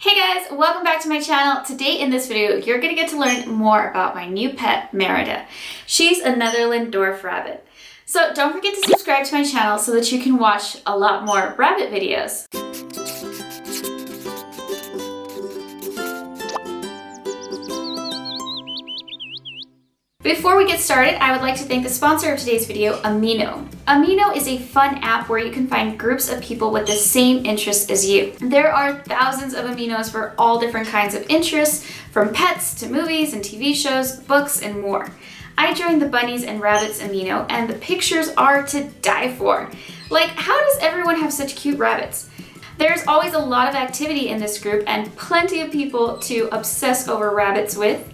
Hey guys, welcome back to my channel. Today in this video, you're gonna get to learn more about my new pet, Merida. She's a Netherland dwarf rabbit. So don't forget to subscribe to my channel so that you can watch a lot more rabbit videos. Before we get started, I would like to thank the sponsor of today's video, Amino. Amino is a fun app where you can find groups of people with the same interests as you. There are thousands of aminos for all different kinds of interests, from pets to movies and TV shows, books, and more. I joined the Bunnies and Rabbits Amino, and the pictures are to die for. Like, how does everyone have such cute rabbits? There's always a lot of activity in this group and plenty of people to obsess over rabbits with.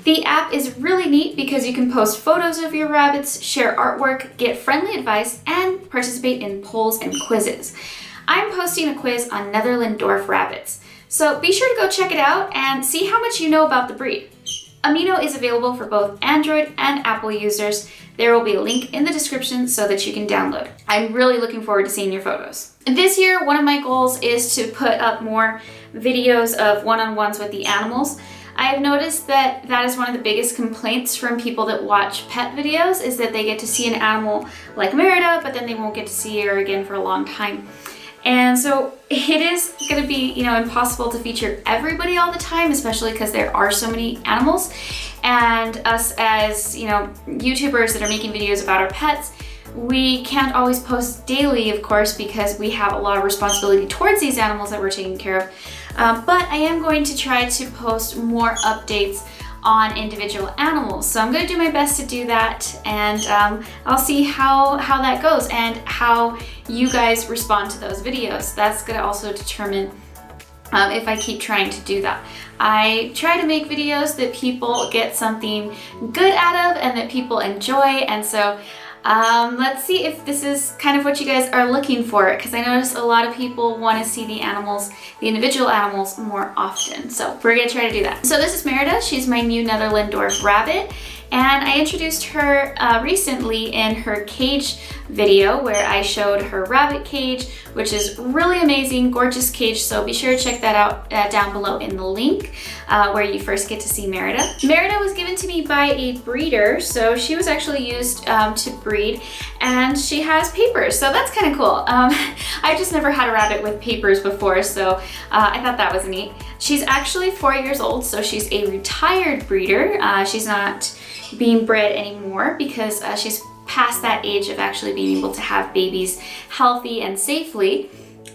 The app is really neat because you can post photos of your rabbits, share artwork, get friendly advice, and participate in polls and quizzes. I'm posting a quiz on Netherland dwarf rabbits, so be sure to go check it out and see how much you know about the breed. Amino is available for both Android and Apple users. There will be a link in the description so that you can download. I'm really looking forward to seeing your photos. This year, one of my goals is to put up more videos of one-on-ones with the animals. I have noticed that that is one of the biggest complaints from people that watch pet videos, is that they get to see an animal like Merida, but then they won't get to see her again for a long time. And so it is going to be, impossible to feature everybody all the time, especially because there are so many animals. And us as, YouTubers that are making videos about our pets, we can't always post daily, of course, because we have a lot of responsibility towards these animals that we're taking care of. But I am going to try to post more updates on individual animals. So I'm going to do my best to do that, and I'll see how that goes and how you guys respond to those videos. That's going to also determine if I keep trying to do that. I try to make videos that people get something good out of and that people enjoy, and so let's see if this is kind of what you guys are looking for, because I notice a lot of people want to see the animals, the individual animals, more often. So we're going to try to do that. So this is Merida. She's my new Netherland dwarf rabbit, and I introduced her recently in her cage video where I showed her rabbit cage, which is really amazing, gorgeous cage. So be sure to check that out down below in the link where you first get to see Merida. Merida was given to me by a breeder, so she was actually used to breed, and she has papers, so that's kind of cool. I've just never had a rabbit with papers before, so I thought that was neat. She's actually 4 years old, so she's a retired breeder. She's not being bred anymore because she's past that age of actually being able to have babies healthy and safely.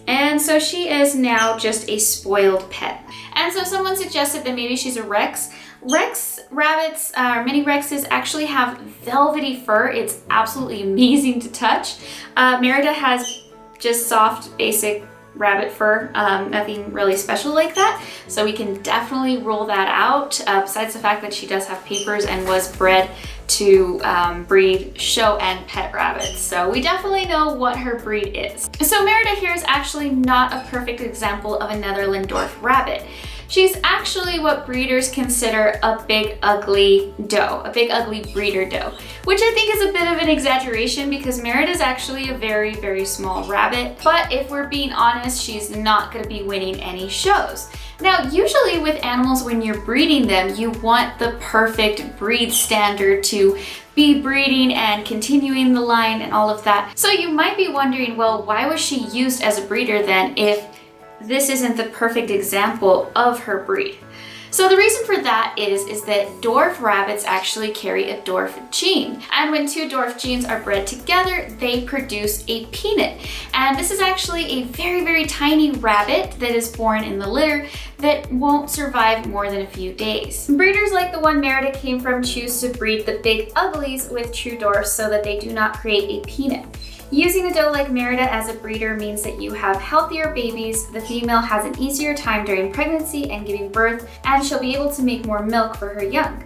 And so she is now just a spoiled pet. And so someone suggested that maybe she's a Rex. Rex rabbits, mini Rexes, actually have velvety fur. It's absolutely amazing to touch. Merida has just soft, basic rabbit fur, nothing really special like that. So we can definitely rule that out, besides the fact that she does have papers and was bred to breed show and pet rabbits. So we definitely know what her breed is. So Merida here is actually not a perfect example of a Netherland dwarf rabbit. She's actually what breeders consider a big ugly doe, a big ugly breeder doe, which I think is a bit of an exaggeration because Merida is actually a very, very small rabbit. But if we're being honest, she's not going to be winning any shows. Now, usually with animals, when you're breeding them, you want the perfect breed standard to be breeding and continuing the line and all of that. So you might be wondering, well, why was she used as a breeder then if this isn't the perfect example of her breed? So the reason for that is that dwarf rabbits actually carry a dwarf gene. And when two dwarf genes are bred together, they produce a peanut. And this is actually a very, very tiny rabbit that is born in the litter that won't survive more than a few days. Breeders like the one Merida came from choose to breed the big uglies with true dwarfs so that they do not create a peanut. Using a doe like Merida as a breeder means that you have healthier babies, the female has an easier time during pregnancy and giving birth, and she'll be able to make more milk for her young.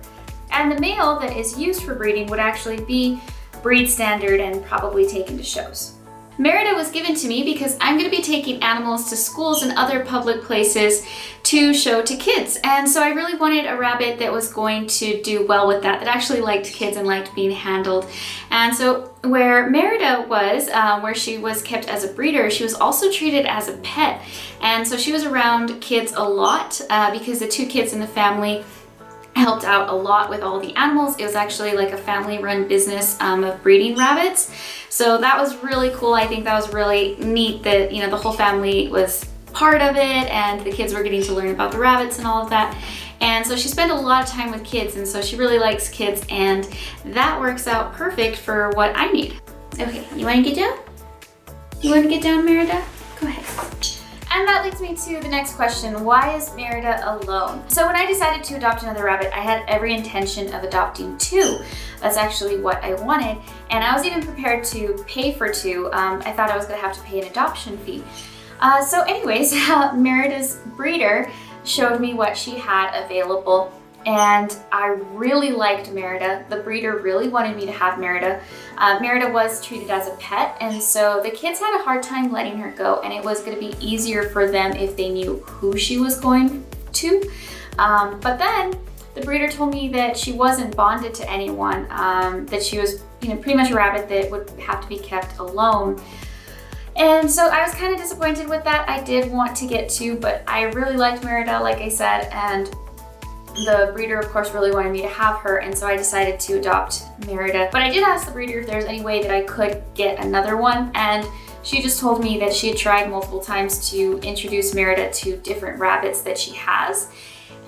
And the male that is used for breeding would actually be breed standard and probably taken to shows. Merida was given to me because I'm going to be taking animals to schools and other public places to show to kids. And so I really wanted a rabbit that was going to do well with that actually liked kids and liked being handled. And so where Merida was, where she was kept as a breeder, she was also treated as a pet. And so she was around kids a lot because the two kids in the family helped out a lot with all the animals. It was actually like a family-run business of breeding rabbits. So that was really cool. I think that was really neat that, you know, the whole family was part of it and the kids were getting to learn about the rabbits and all of that. And so she spent a lot of time with kids, and so she really likes kids, and that works out perfect for what I need. Okay, you wanna get down? You wanna get down, Merida? Go ahead. And that leads me to the next question. Why is Merida alone? So when I decided to adopt another rabbit, I had every intention of adopting two. That's actually what I wanted. And I was even prepared to pay for two. I thought I was gonna have to pay an adoption fee. So anyways, Merida's breeder showed me what she had available, and I really liked Merida. The breeder really wanted me to have Merida. Merida was treated as a pet, and so the kids had a hard time letting her go, and it was going to be easier for them if they knew who she was going to. But then the breeder told me that she wasn't bonded to anyone, that she was, you know, pretty much a rabbit that would have to be kept alone. And so I was kind of disappointed with that. I did want to get two, but I really liked Merida, like I said, and the breeder, of course, really wanted me to have her, and so I decided to adopt Merida. But I did ask the breeder if there's any way that I could get another one, and she just told me that she had tried multiple times to introduce Merida to different rabbits that she has.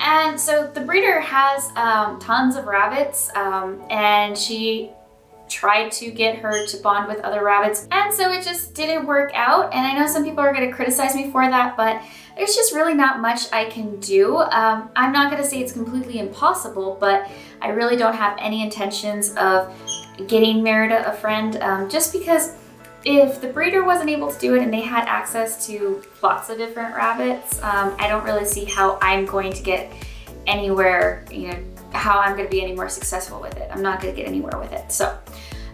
And so the breeder has tons of rabbits, and she tried to get her to bond with other rabbits, and so it just didn't work out. And I know some people are going to criticize me for that, but there's just really not much I can do. I'm not going to say it's completely impossible, but I really don't have any intentions of getting Merida a friend, just because if the breeder wasn't able to do it and they had access to lots of different rabbits, I don't really see how I'm going to get anywhere, you know, how I'm going to be any more successful with it. I'm not going to get anywhere with it. So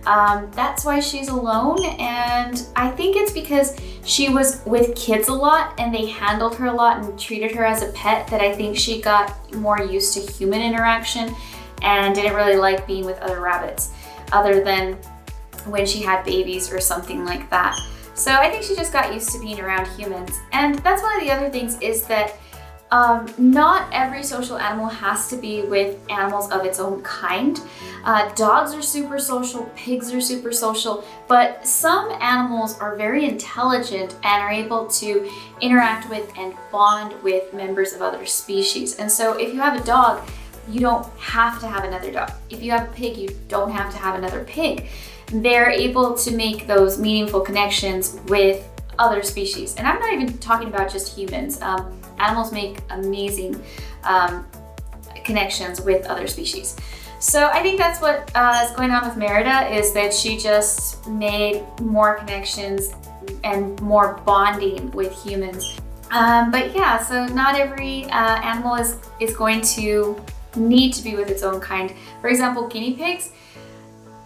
that's why she's alone, and I think it's because she was with kids a lot and they handled her a lot and treated her as a pet, that I think she got more used to human interaction and didn't really like being with other rabbits other than when she had babies or something like that. So I think she just got used to being around humans. And that's one of the other things, is that not every social animal has to be with animals of its own kind. Dogs are super social, pigs are super social, but some animals are very intelligent and are able to interact with and bond with members of other species. And so if you have a dog, you don't have to have another dog. If you have a pig, you don't have to have another pig. They're able to make those meaningful connections with other species. And I'm not even talking about just humans. Animals make amazing connections with other species. So I think that's what is going on with Merida, is that she just made more connections and more bonding with humans. But yeah, so not every animal is going to need to be with its own kind. For example, guinea pigs.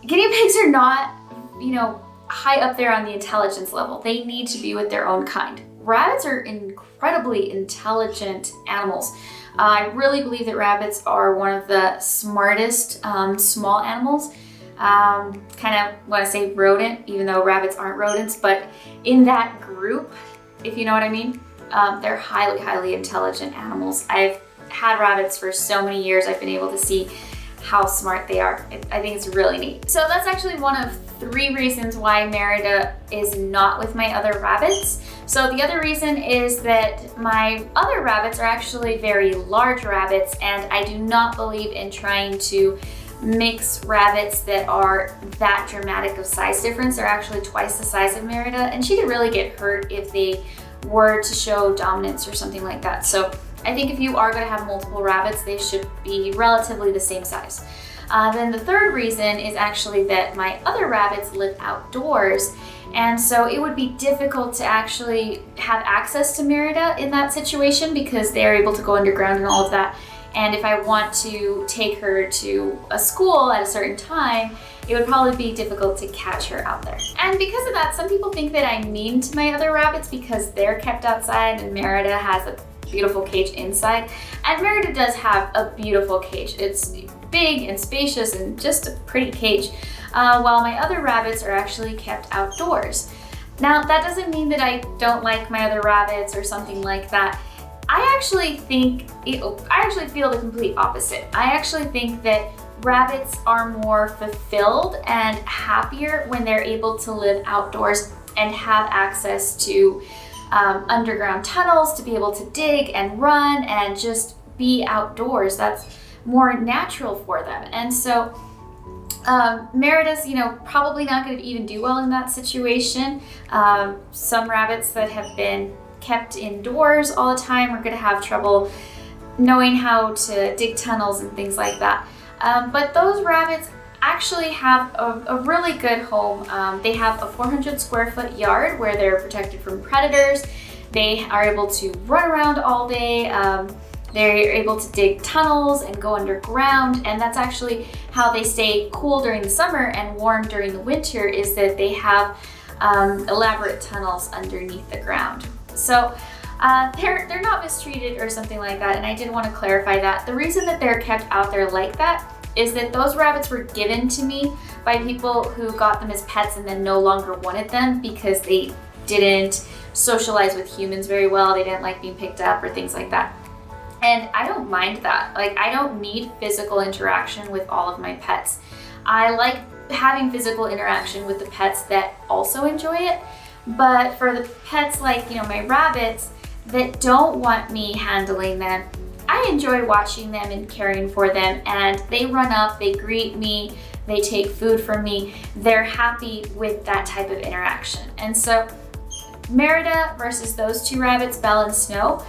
Guinea pigs are not, you know, high up there on the intelligence level. They need to be with their own kind. Rabbits are incredibly intelligent animals. I really believe that rabbits are one of the smartest small animals. Kind of want to say rodent, even though rabbits aren't rodents, but in that group, if you know what I mean, they're highly, highly intelligent animals. I've had rabbits for so many years. I've been able to see how smart they are. I think it's really neat. So that's actually one of 3 reasons why Merida is not with my other rabbits. So the other reason is that my other rabbits are actually very large rabbits, and I do not believe in trying to mix rabbits that are that dramatic of size difference. They're actually twice the size of Merida, and she could really get hurt if they were to show dominance or something like that. So I think if you are going to have multiple rabbits, they should be relatively the same size. Then the third reason is actually that my other rabbits live outdoors, and so it would be difficult to actually have access to Merida in that situation, because they're able to go underground and all of that And if I want to take her to a school at a certain time, it would probably be difficult to catch her out there. And because of that, some people think that I'm mean to my other rabbits because they're kept outside and Merida has a beautiful cage inside. And Merida does have a beautiful cage. It's big and spacious and just a pretty cage, while my other rabbits are actually kept outdoors. Now, that doesn't mean that I don't like my other rabbits or something like that. I actually feel the complete opposite. I actually think that rabbits are more fulfilled and happier when they're able to live outdoors and have access to underground tunnels to be able to dig and run and just be outdoors. That's more natural for them. And so Merida's, probably not going to even do well in that situation. Some rabbits that have been kept indoors all the time are going to have trouble knowing how to dig tunnels and things like that. But those rabbits actually have a really good home. They have a 400 square foot yard where they're protected from predators. They are able to run around all day. They're able to dig tunnels and go underground, and that's actually how they stay cool during the summer and warm during the winter, is that they have elaborate tunnels underneath the ground. So they're not mistreated or something like that, and I did want to clarify that. The reason that they're kept out there like that is that those rabbits were given to me by people who got them as pets and then no longer wanted them because they didn't socialize with humans very well. They didn't like being picked up or things like that. And I don't mind that. Like, I don't need physical interaction with all of my pets. I like having physical interaction with the pets that also enjoy it. But for the pets like, my rabbits that don't want me handling them, I enjoy watching them and caring for them, and they run up, they greet me, they take food from me. They're happy with that type of interaction. And so Merida versus those two rabbits, Belle and Snow,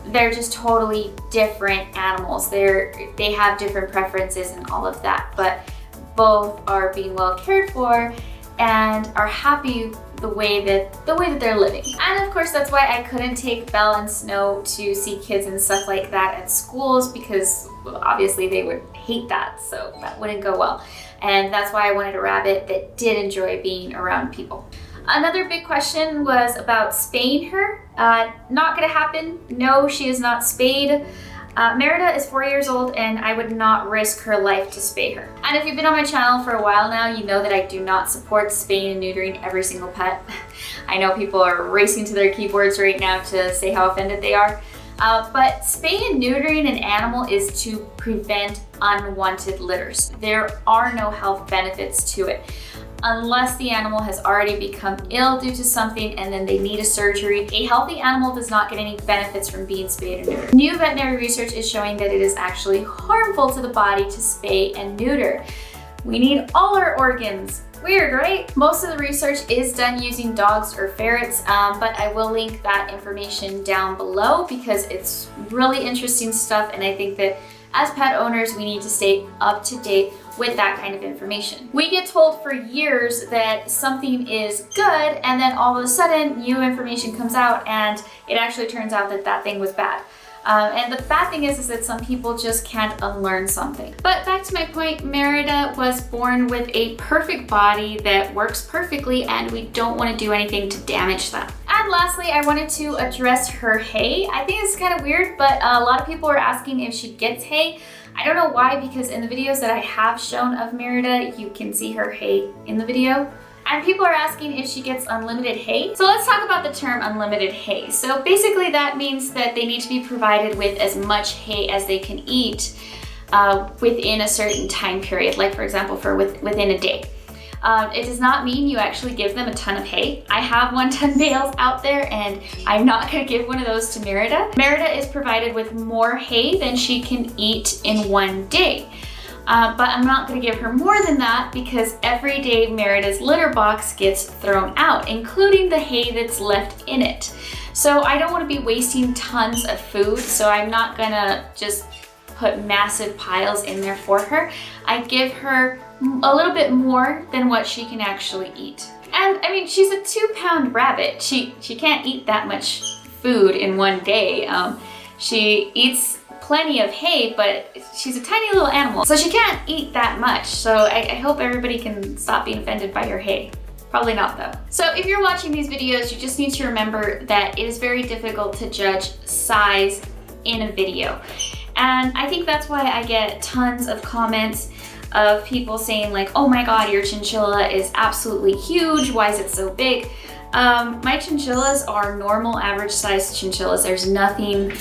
they're just totally different animals. They have different preferences and all of that, but both are being well cared for and are happy the way that they're living. And of course, that's why I couldn't take Belle and Snow to see kids and stuff like that at schools, because obviously they would hate that, so that wouldn't go well. And that's why I wanted a rabbit that did enjoy being around people. Another big question was about spaying her. Not gonna happen. No, she is not spayed. Merida is 4 years old and I would not risk her life to spay her. And if you've been on my channel for a while now, you know that I do not support spaying and neutering every single pet. I know people are racing to their keyboards right now to say how offended they are. But spaying and neutering an animal is to prevent unwanted litters. There are no health benefits to it, unless the animal has already become ill due to something and then they need a surgery. A healthy animal does not get any benefits from being spayed or neutered. New veterinary research is showing that it is actually harmful to the body to spay and neuter. We need all our organs. Weird, right? Most of the research is done using dogs or ferrets, but I will link that information down below because it's really interesting stuff, and I think that as pet owners, we need to stay up to date with that kind of information. We get told for years that something is good, and then all of a sudden new information comes out and it actually turns out that that thing was bad. And the bad thing is that some people just can't unlearn something. But back to my point, Merida was born with a perfect body that works perfectly, and we don't want to do anything to damage that. And lastly, I wanted to address her hay. I think it's kind of weird, but a lot of people are asking if she gets hay. I don't know why, because in the videos that I have shown of Merida, you can see her hay in the video. And people are asking if she gets unlimited hay. So let's talk about the term unlimited hay. So basically that means that they need to be provided with as much hay as they can eat within a certain time period, like for example, within a day. It does not mean you actually give them a ton of hay. I have 1 ton bales out there and I'm not gonna give one of those to Merida. Merida is provided with more hay than she can eat in 1 day. But I'm not gonna give her more than that because every day Merida's litter box gets thrown out, including the hay that's left in it. So I don't wanna be wasting tons of food, so I'm not gonna just put massive piles in there for her. I give her a little bit more than what she can actually eat. And I mean, she's a 2-pound rabbit. She can't eat that much food in 1 day. She eats plenty of hay, but she's a tiny little animal, so she can't eat that much. So I hope everybody can stop being offended by her hay. Probably not though. So if you're watching these videos, you just need to remember that it is very difficult to judge size in a video. And I think that's why I get tons of comments of people saying like, oh my God, your chinchilla is absolutely huge. Why is it so big? My chinchillas are normal average sized chinchillas. There's nothing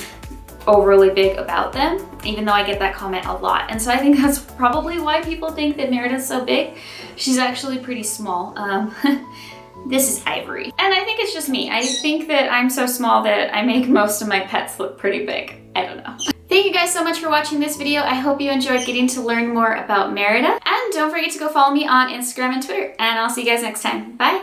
overly big about them, even though I get that comment a lot. And so I think that's probably why people think that Merida's so big. She's actually pretty small. This is Ivory. And I think it's just me. I think that I'm so small that I make most of my pets look pretty big. I don't know. Thank you guys so much for watching this video. I hope you enjoyed getting to learn more about Merida. And don't forget to go follow me on Instagram and Twitter. And I'll see you guys next time. Bye.